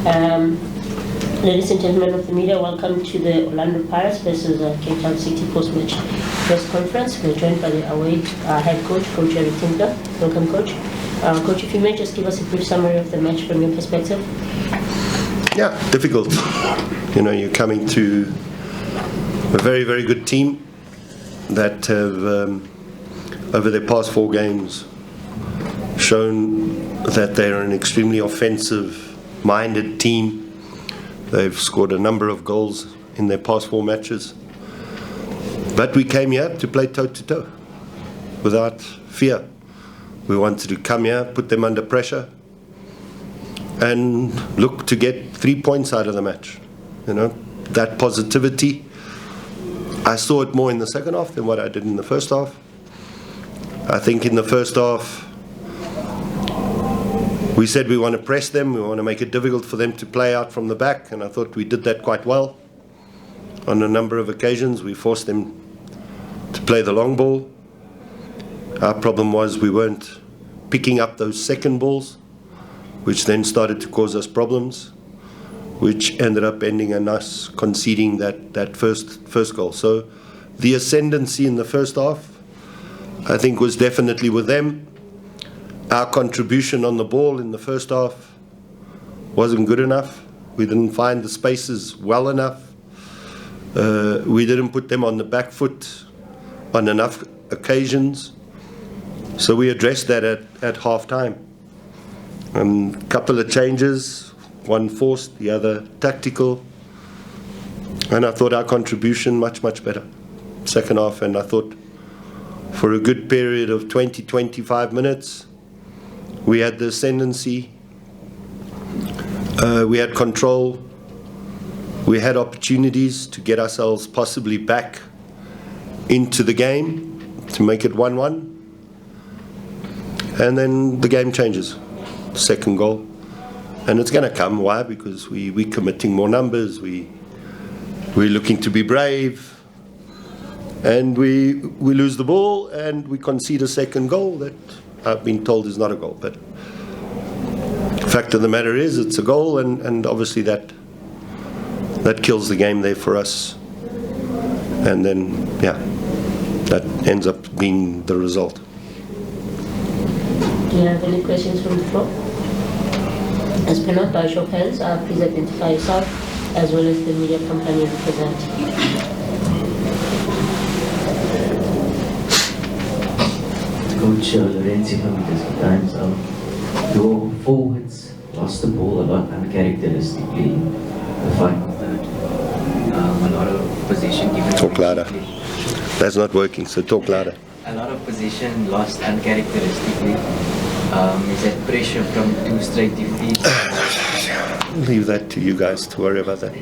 Ladies and gentlemen of the media, welcome to the Orlando Pirates versus Cape Town City post-match press conference. We're joined by the away head coach, Coach Eric Tinkler. Welcome, Coach. Coach, if you may just give us a brief summary of the match from your perspective. Yeah, difficult. You know, you're coming to a very, very good team that have, over their past 4 games, shown that they're an extremely offensive-minded team. They've scored a number of goals in their past 4 matches. But we came here to play toe-to-toe, without fear. We wanted to come here, put them under pressure, and look to get 3 points out of the match. You know, that positivity, I saw it more in the second half than what I did in the first half. I think in the first half, we said we want to press them, we want to make it difficult for them to play out from the back, and I thought we did that quite well. On a number of occasions, we forced them to play the long ball. Our problem was we weren't picking up those second balls, which then started to cause us problems, which ended up ending in us conceding that first goal. So the ascendancy in the first half, I think, was definitely with them. Our contribution on the ball in the first half wasn't good enough. We didn't find the spaces well enough. We didn't put them on the back foot on enough occasions. So we addressed that at half-time. A couple of changes, one forced, the other tactical. And I thought our contribution much, much better. Second half, and I thought for a good period of 20-25 minutes, we had the ascendancy, we had control, we had opportunities to get ourselves possibly back into the game, to make it 1-1. And then the game changes, second goal. And it's going to come. Why? Because we're committing more numbers, we're looking to be brave, and we lose the ball and we concede a second goal that I've been told is not a goal, but the fact of the matter is it's a goal, and obviously that kills the game there for us. And then, yeah, that ends up being the result. Do you have any questions from the floor? As per not by show of hands, please identify yourself as well as the media company you represent. Coach Lorenzi from the Times. Your forwards lost the ball a lot uncharacteristically. The final third. A lot of position given. Talk louder. That's not working, so talk louder. A lot of position lost uncharacteristically. Is that pressure from 2 straight defeats? Leave that to you guys to worry about that.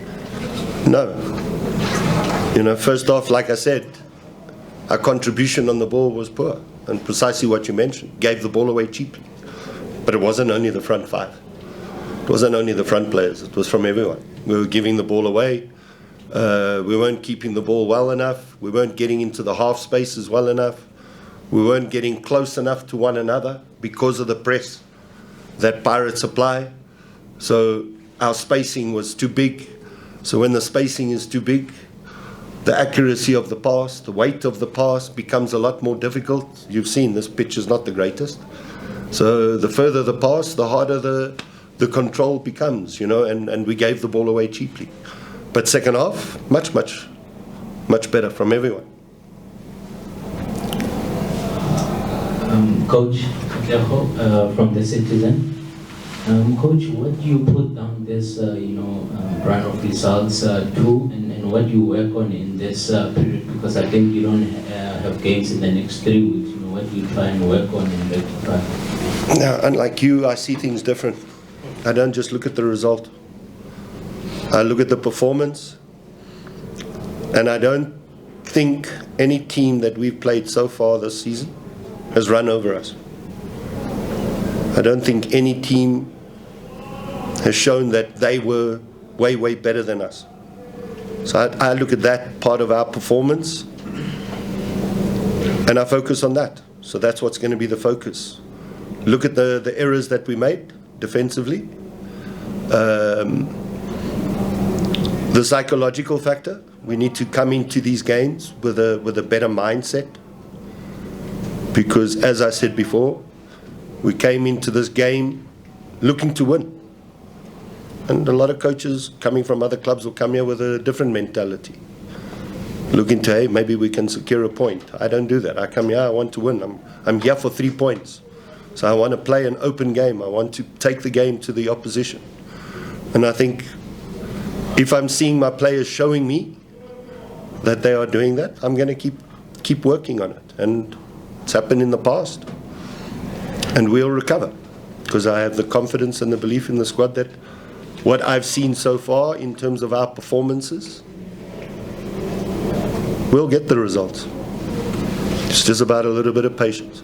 No. You know, first off, like I said, our contribution on the ball was poor. And precisely what you mentioned, gave the ball away cheaply. But it wasn't only the front 5. It wasn't only the front players. It was from everyone. We were giving the ball away. We weren't keeping the ball well enough. We weren't getting into the half spaces well enough. We weren't getting close enough to one another because of the press that Pirates apply. So our spacing was too big. So when the spacing is too big, the accuracy of the pass, the weight of the pass becomes a lot more difficult. You've seen this pitch is not the greatest. So the further the pass, the harder the control becomes, you know, and we gave the ball away cheaply. But second half, much better from everyone. Coach from the Citizen. Coach, what do you put down this, run of results to, and what do you work on in this period? Because I think you don't have games in the next 3 weeks. You know, what do you try and work on and rectify? Now, unlike you, I see things different. I don't just look at the result. I look at the performance, and I don't think any team that we've played so far this season has run over us. I don't think any team has shown that they were way better than us. So I look at that part of our performance and I focus on that. So that's what's going to be the focus. Look at the errors that we made defensively, The psychological factor, we need to come into these games with a better mindset, because as I said before, we came into this game looking to win. And a lot of coaches coming from other clubs will come here with a different mentality, looking to, hey, maybe we can secure a point. I don't do that. I come here, I want to win. I'm here for 3 points. So I want to play an open game. I want to take the game to the opposition. And I think if I'm seeing my players showing me that they are doing that, I'm going to keep working on it. And it's happened in the past. And we'll recover, because I have the confidence and the belief in the squad that what I've seen so far in terms of our performances, we'll get the results. It's just about a little bit of patience.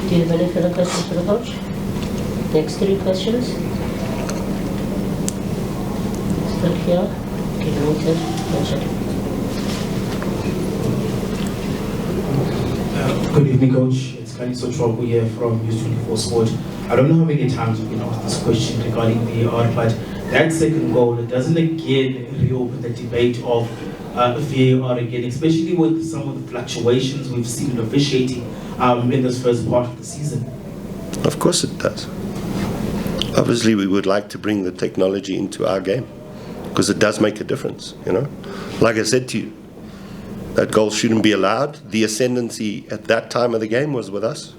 Do you have any further questions for the coach? Next 3 questions. Still here. Okay, noted. Good evening, Coach. It's Kaniso Chobu here from News 24 Sport. I don't know how many times we've been asked this question regarding VAR, but that second goal, it doesn't again reopen the debate of VAR again, especially with some of the fluctuations we've seen in officiating in this first part of the season. Of course it does. Obviously, we would like to bring the technology into our game, because it does make a difference, you know. Like I said to you, that goal shouldn't be allowed. The ascendancy at that time of the game was with us.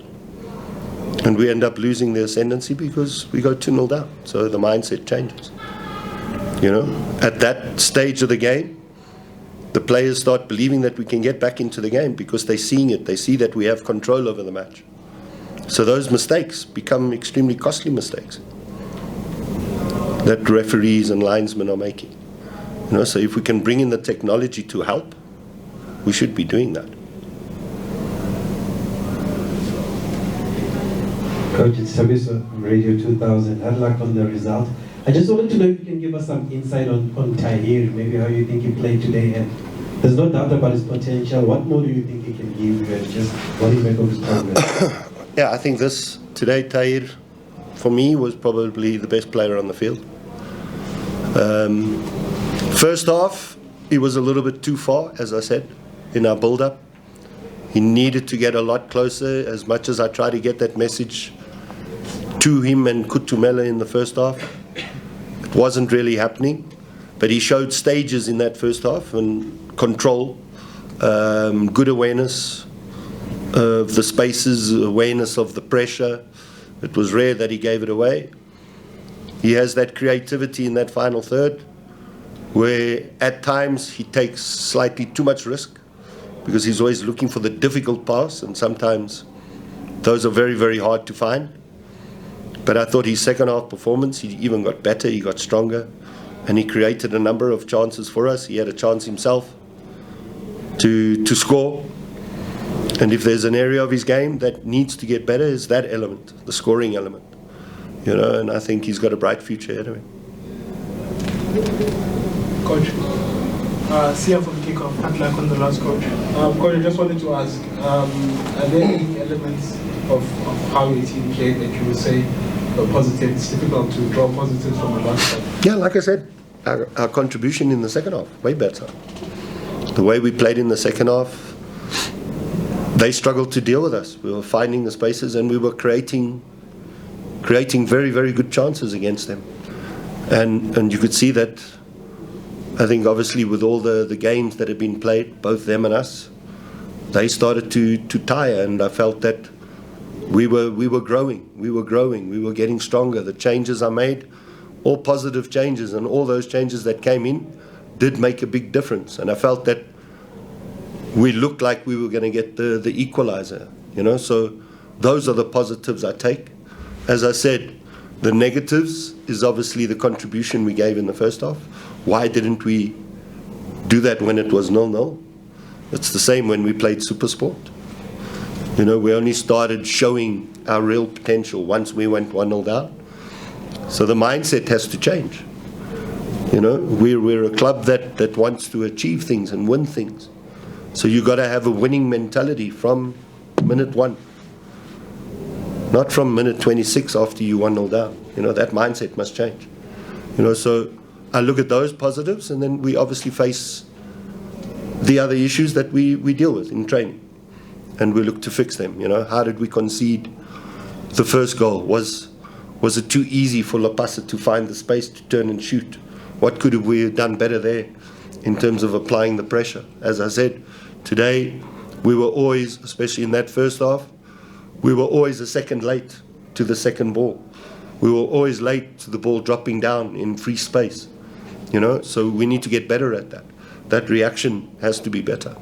And we end up losing the ascendancy because we go 2-0 down. So the mindset changes. You know, at that stage of the game, the players start believing that we can get back into the game because they're seeing it. They see that we have control over the match. So those mistakes become extremely costly mistakes that referees and linesmen are making. You know, so if we can bring in the technology to help, we should be doing that. Coach, it's Sabiso from Radio 2000. Good luck on the result. I just wanted to know if you can give us some insight on Tahir, maybe how you think he played today, and there's no doubt about his potential. What more do you think he can give you, and just what do you make of his progress? Yeah, I think today, Tahir, for me, was probably the best player on the field. First half, he was a little bit too far, as I said, in our build-up. He needed to get a lot closer. As much as I tried to get that message to him and Kutumela in the first half, it wasn't really happening. But he showed stages in that first half, and control, good awareness of the spaces, awareness of the pressure. It was rare that he gave it away. He has that creativity in that final third, where at times he takes slightly too much risk, because he's always looking for the difficult pass, and sometimes those are very, very hard to find. But I thought his second half performance, he even got better, he got stronger, and he created a number of chances for us. He had a chance himself to score. And if there's an area of his game that needs to get better, is that element, the scoring element. You know, and I think he's got a bright future ahead of him. Coach, Sia from Kickoff, good luck on the last, Coach. Coach, I just wanted to ask, are there any elements of how your team played that you would say were positive? It's difficult to draw positives from a last half. Yeah, like I said, our contribution in the second half, way better. The way we played in the second half, they struggled to deal with us. We were finding the spaces, and we were creating very, very good chances against them. And you could see that, I think, obviously, with all the games that have been played, both them and us, they started to tire, and I felt that we were growing, we were getting stronger. The changes I made, all positive changes, and all those changes that came in did make a big difference. And I felt that we looked like we were going to get the equalizer, you know. So those are the positives I take. As I said, the negatives is obviously the contribution we gave in the first half. Why didn't we do that when it was 0-0? It's the same when we played Supersport. You know, we only started showing our real potential once we went 1-0 down. So the mindset has to change. You know, we're a club that wants to achieve things and win things. So you've got to have a winning mentality from minute 1. Not from minute 26 after you 1-0 down. You know, that mindset must change. You know, so I look at those positives, and then we obviously face the other issues that we deal with in training, and we look to fix them. You know, how did we concede the first goal? Was it too easy for Lapasa to find the space to turn and shoot? What could we have done better there in terms of applying the pressure? As I said, today we were always, especially in that first half, we were always a second late to the second ball. We were always late to the ball dropping down in free space. You know, so we need to get better at that. That reaction has to be better.